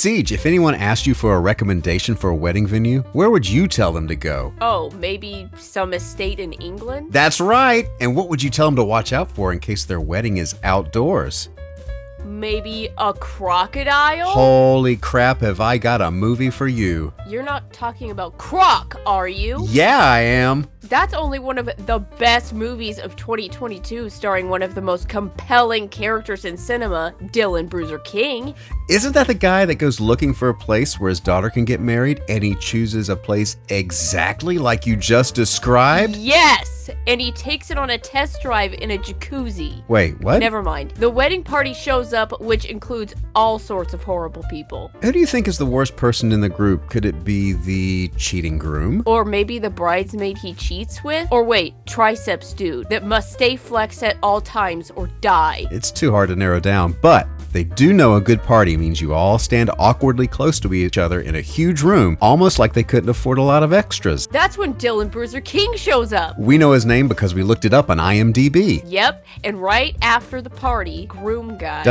Siege, if anyone asked you for a recommendation for a wedding venue, where would you tell them to go? Oh, maybe some estate in England? That's right! And what would you tell them to watch out for in case their wedding is outdoors? Maybe a crocodile? Holy crap, have I got a movie for you. You're not talking about Croc, are you? Yeah, I am. That's only one of the best movies of 2022, starring one of the most compelling characters in cinema, Dylan Bruiser King. Isn't that the guy that goes looking for a place where his daughter can get married and he chooses a place exactly like you just described? Yes! And he takes it on a test drive in a jacuzzi. Wait, what? Never mind. The wedding party shows up, which includes all sorts of horrible people. Who do you think is the worst person in the group? Could it be the cheating groom? Or maybe the bridesmaid he cheats with? Or wait, triceps dude that must stay flexed at all times or die. It's too hard to narrow down, but they do know a good party means you all stand awkwardly close to each other in a huge room, almost like they couldn't afford a lot of extras. That's when Dylan Bruiser King shows up. We know his name because we looked it up on IMDb. Yep, and right after the party, groom guy...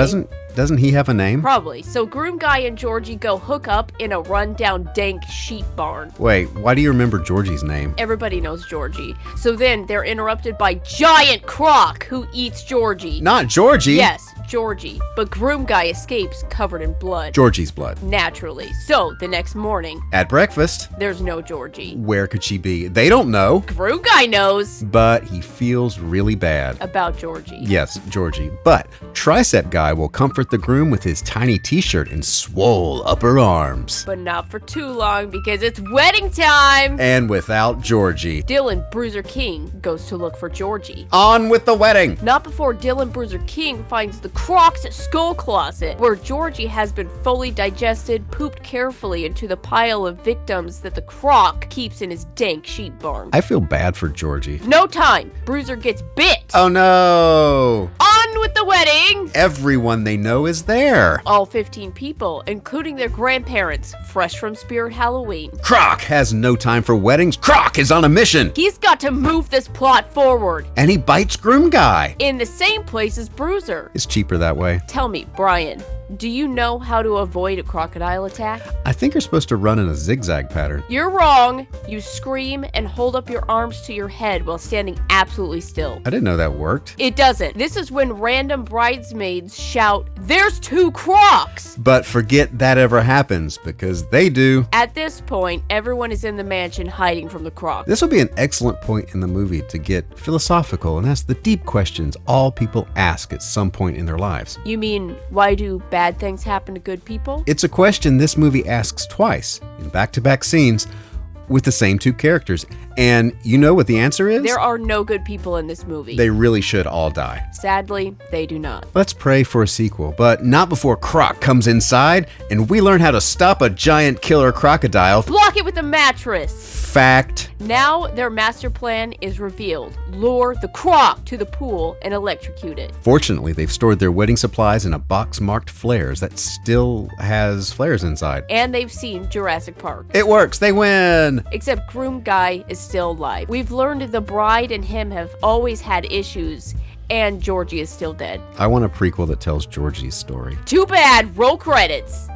Doesn't he have a name? Probably. So groom guy and Georgie go hook up in a rundown dank sheep barn. Wait, why do you remember Georgie's name? Everybody knows Georgie. So then they're interrupted by giant Croc who eats Georgie. Not Georgie! Yes, Georgie. But groom guy escapes covered in blood. Georgie's blood. Naturally. So the next morning, At breakfast, there's no Georgie. where could she be? They don't know. Groom guy knows But he feels really bad. about Georgie. Yes, Georgie. But Tricep Guy will comfort the groom with his tiny t-shirt and swole upper arms. But not for too long because it's wedding time! And without Georgie. Dylan Bruiser King goes to look for Georgie. On with the wedding! Not before Dylan Bruiser King finds the Croc's skull closet, where Georgie has been fully digested, pooped carefully into the pile of victims that the Croc keeps in his dank sheep barn. I feel bad for Georgie. No time! Bruiser gets bit! Oh no! On with the wedding! Everyone they know is there. All 15 people, including their grandparents, fresh from Spirit Halloween. Croc has no time for weddings. Croc is on a mission. He's got to move this plot forward. And he bites Groom Guy. In the same place as Bruiser. It's cheaper that way. Tell me, Brian, do you know how to avoid a crocodile attack? I think you're supposed to run in a zigzag pattern. You're wrong. You scream and hold up your arms to your head while standing absolutely still. I didn't know that worked. It doesn't. This is when random bridesmaids shout, "There's two Crocs!" But forget that ever happens, because they do. At this point, everyone is in the mansion hiding from the Croc. This will be an excellent point in the movie to get philosophical and ask the deep questions all people ask at some point in their lives. You mean, why do bad things happen to good people? It's a question this movie asks twice, in back-to-back scenes, with the same two characters. And you know what the answer is? There are no good people in this movie. They really should all die. Sadly, they do not. Let's pray for a sequel, but not before Croc comes inside and we learn how to stop a giant killer crocodile. Block it with a mattress! Fact. Now their master plan is revealed. Lure the Croc to the pool and electrocute it. Fortunately, they've stored their wedding supplies in a box marked flares that still has flares inside. And they've seen Jurassic Park. It works, they win! Except Groom Guy is still alive. We've learned the bride and him have always had issues, and Georgie is still dead. I want a prequel that tells Georgie's story. Too bad, roll credits.